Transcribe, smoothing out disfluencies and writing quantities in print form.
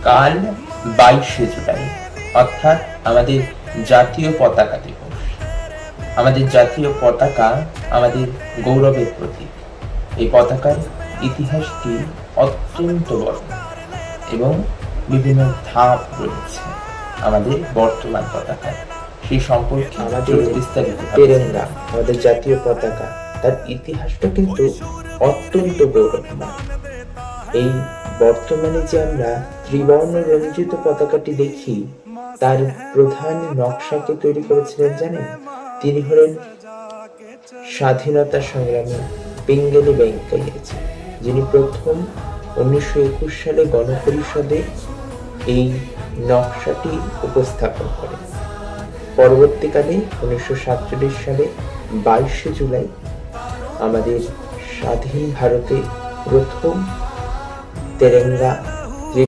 কাল 22শে জুলাই, অর্থাৎ আমাদের জাতীয় পতাকা দিবস। আমাদের জাতীয় পতাকা আমাদের গৌরবের প্রতীক। এই পতাকার ইতিহাসটি অত্যন্ত বড় এবং বিভিন্ন ধাপ রয়েছে আমাদের বর্তমান পতাকায়। সেই সম্পর্কে আমাদের বিস্তারিত তেরেঙ্গা, আমাদের জাতীয় পতাকা, তার ইতিহাসটা কিন্তু অত্যন্ত গৌরবময়। এই বর্তমানে যে আমরা ত্রিবর্ণ রঞ্জিত পতাকাটি দেখি, তার প্রধান নকশাকে তৈরি করেছিলেন জানেন? তিনি হলেন স্বাধীনতা সংগ্রামী পিঙ্গলি ভেঙ্কাইয়াজি, যিনি প্রথম 1921 সালে গণপরিষদে এই নকশাটি উপস্থাপন করেন। পরবর্তীকালে 1947 সালে 22শে জুলাই আমাদের স্বাধীন ভারতে প্রথম তেরেঙ্গা